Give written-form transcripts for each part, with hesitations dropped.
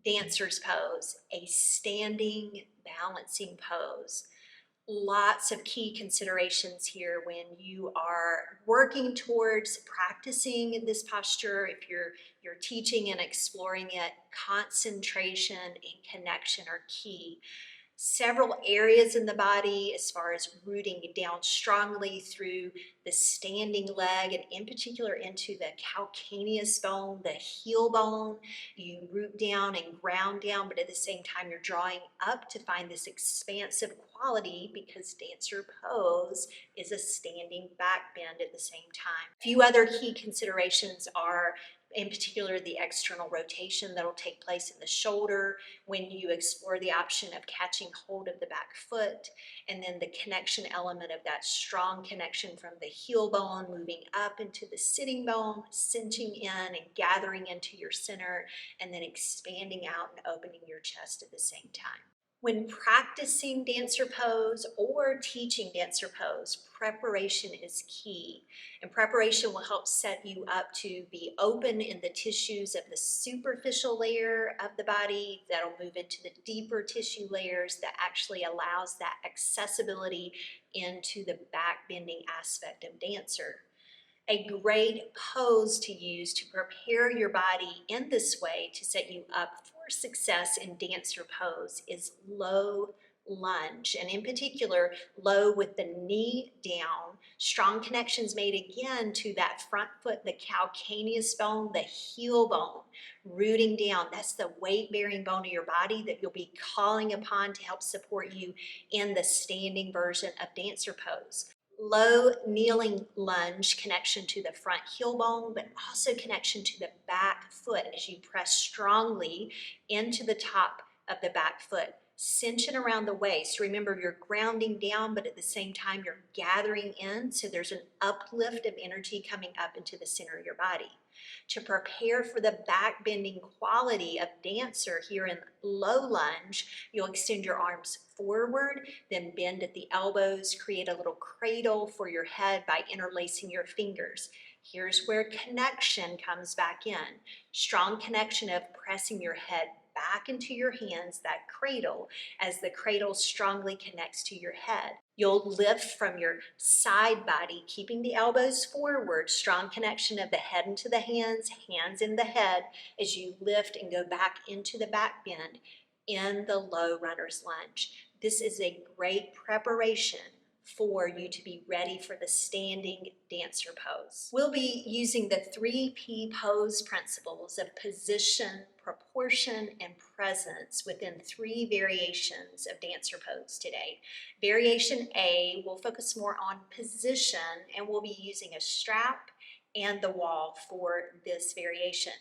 dancer's pose, a standing balancing pose. Lots of key considerations here when you are working towards practicing this posture. If you're teaching and exploring it, concentration and connection are key. Several areas in the body as far as rooting down strongly through the standing leg and in particular into the calcaneus bone, the heel bone. You root down and ground down, but at the same time you're drawing up to find this expansive quality because dancer pose is a standing back bend at the same time. A few other key considerations are in particular the external rotation that will take place in the shoulder when you explore the option of catching hold of the back foot, and then the connection element of that strong connection from the heel bone moving up into the sitting bone, cinching in and gathering into your center, and then expanding out and opening your chest at the same time. When practicing dancer pose or teaching dancer pose, preparation is key. And preparation will help set you up to be open in the tissues of the superficial layer of the body that'll move into the deeper tissue layers that actually allows that accessibility into the back bending aspect of dancer. A great pose to use to prepare your body in this way to set you up for success in dancer pose is low lunge, and in particular low with the knee down, strong connections made again to that front foot, the calcaneus bone, the heel bone, rooting down. That's the weight bearing bone of your body that you'll be calling upon to help support you in the standing version of dancer pose. Low kneeling lunge, connection to the front heel bone, but also connection to the back foot as you press strongly into the top of the back foot. Cinch it around the waist. Remember, you're grounding down, but at the same time, you're gathering in. So there's an uplift of energy coming up into the center of your body. To prepare for the back bending quality of dancer here in low lunge, you'll extend your arms forward, then bend at the elbows, create a little cradle for your head by interlacing your fingers. Here's where connection comes back in. Strong connection of pressing your head back into your hands, that cradle, as the cradle strongly connects to your head. You'll lift from your side body, keeping the elbows forward, strong connection of the head into the hands, hands in the head, as you lift and go back into the back bend in the low runner's lunge. This is a great preparation for you to be ready for the standing dancer pose. We'll be using the 3P pose principles of position, proportion, and presence within 3 variations of dancer pose today. Variation A will focus more on position, and we'll be using a strap and the wall for this variation.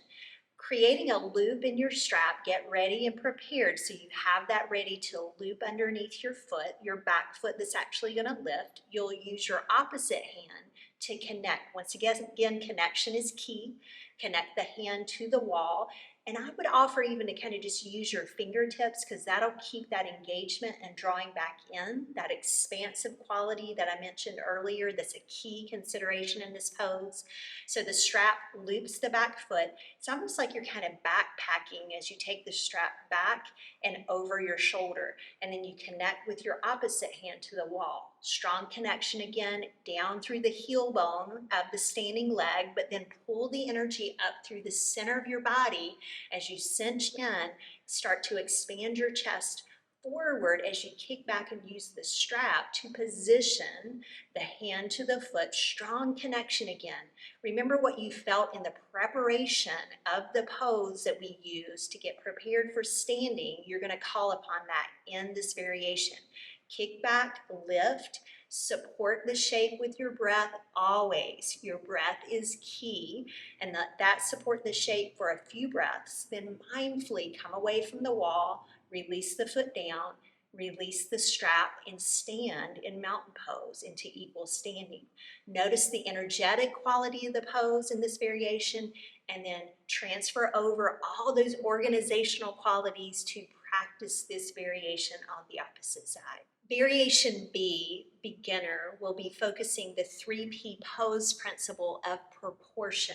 Creating a loop in your strap, get ready and prepared so you have that ready to loop underneath your foot, your back foot that's actually going to lift. You'll use your opposite hand to connect. Once again, connection is key. Connect the hand to the wall. And I would offer even to kind of just use your fingertips because that'll keep that engagement and drawing back in, that expansive quality that I mentioned earlier that's a key consideration in this pose. So the strap loops the back foot. It's almost like you're kind of backpacking as you take the strap back and over your shoulder. And then you connect with your opposite hand to the wall. Strong connection again down through the heel bone of the standing leg, but then pull the energy up through the center of your body as you cinch in, start to expand your chest forward as you kick back and use the strap to position the hand to the foot, strong connection again. Remember what you felt in the preparation of the pose that we use to get prepared for standing. You're going to call upon that in this variation. Kick back, lift, support the shape with your breath always. Your breath is key, and that support the shape for a few breaths. Then mindfully come away from the wall, release the foot down, release the strap, and stand in mountain pose into equal standing. Notice the energetic quality of the pose in this variation, and then transfer over all those organizational qualities to practice this variation on the opposite side. Variation B, beginner, will be focusing the 3P pose principle of proportion.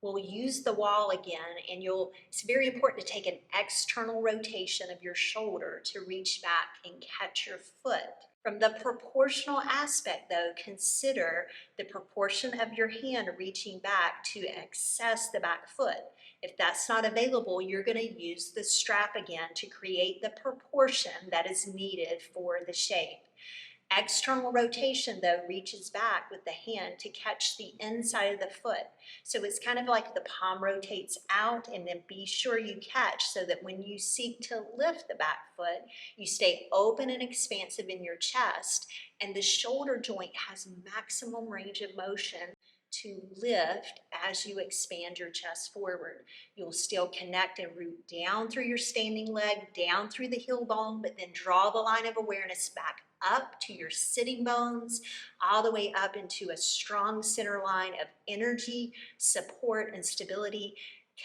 We'll use the wall again, and it's very important to take an external rotation of your shoulder to reach back and catch your foot. From the proportional aspect though, consider the proportion of your hand reaching back to access the back foot. If that's not available, you're going to use the strap again to create the proportion that is needed for the shape. External rotation though reaches back with the hand to catch the inside of the foot. So it's kind of like the palm rotates out, and then be sure you catch so that when you seek to lift the back foot, you stay open and expansive in your chest, and the shoulder joint has maximum range of motion to lift as you expand your chest forward. You'll still connect and root down through your standing leg, down through the heel bone, but then draw the line of awareness back up to your sitting bones, all the way up into a strong center line of energy, support, and stability.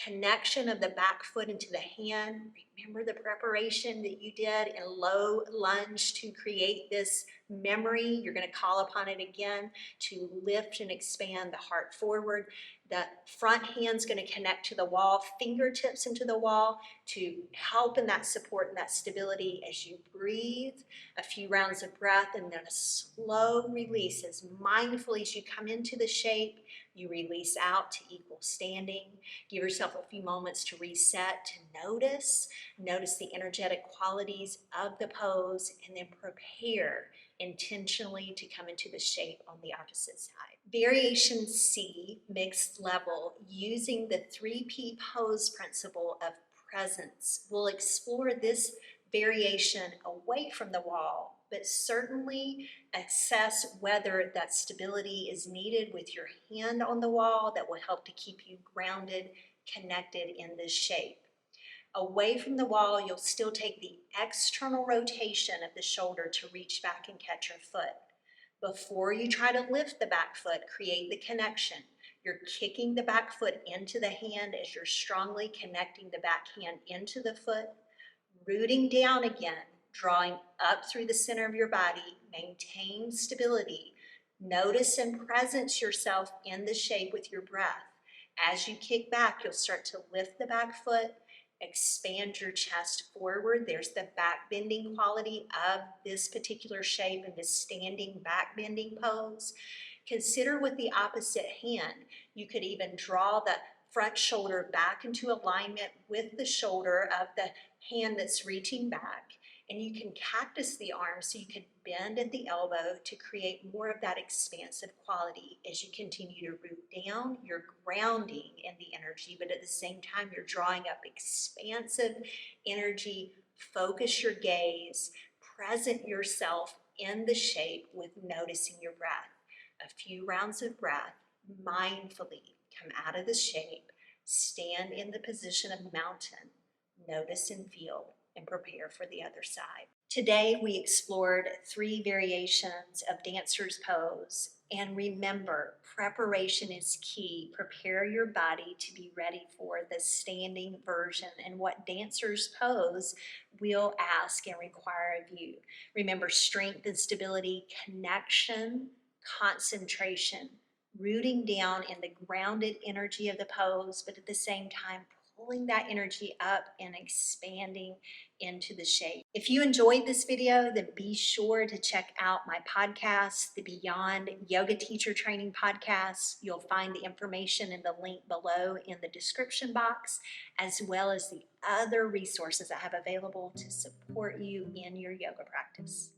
Connection of the back foot into the hand. Remember the preparation that you did in low lunge to create this memory. You're going to call upon it again to lift and expand the heart forward. The front hand's going to connect to the wall, fingertips into the wall to help in that support and that stability as you breathe. A few rounds of breath, and then a slow release as mindfully as you come into the shape, you release out to equal standing. Give yourself a few moments to reset, to notice the energetic qualities of the pose, and then prepare intentionally to come into the shape on the opposite side. Variation C, mixed level, using the 3P pose principle of presence. We'll explore this variation away from the wall, but certainly assess whether that stability is needed with your hand on the wall that will help to keep you grounded, connected in this shape. Away from the wall, you'll still take the external rotation of the shoulder to reach back and catch your foot. Before you try to lift the back foot, create the connection. You're kicking the back foot into the hand as you're strongly connecting the back hand into the foot, rooting down again, drawing up through the center of your body. Maintain stability. Notice and presence yourself in the shape with your breath. As you kick back, you'll start to lift the back foot, expand your chest forward. There's the back bending quality of this particular shape and this standing back bending pose. Consider with the opposite hand. You could even draw the front shoulder back into alignment with the shoulder of the hand that's reaching back, and you can cactus the arm so you can bend at the elbow to create more of that expansive quality. As you continue to root down, you're grounding in the energy, but at the same time you're drawing up expansive energy. Focus your gaze, present yourself in the shape with noticing your breath. A few rounds of breath, mindfully come out of the shape, stand in the position of mountain, notice and feel, and prepare for the other side. Today we explored 3 variations of dancer's pose, and remember, preparation is key. Prepare your body to be ready for the standing version and what dancer's pose will ask and require of you. Remember, strength and stability, connection, concentration, rooting down in the grounded energy of the pose, but at the same time pulling that energy up and expanding into the shape. If you enjoyed this video, then be sure to check out my podcast, the Beyond Yoga Teacher Training Podcast. You'll find the information in the link below in the description box, as well as the other resources I have available to support you in your yoga practice.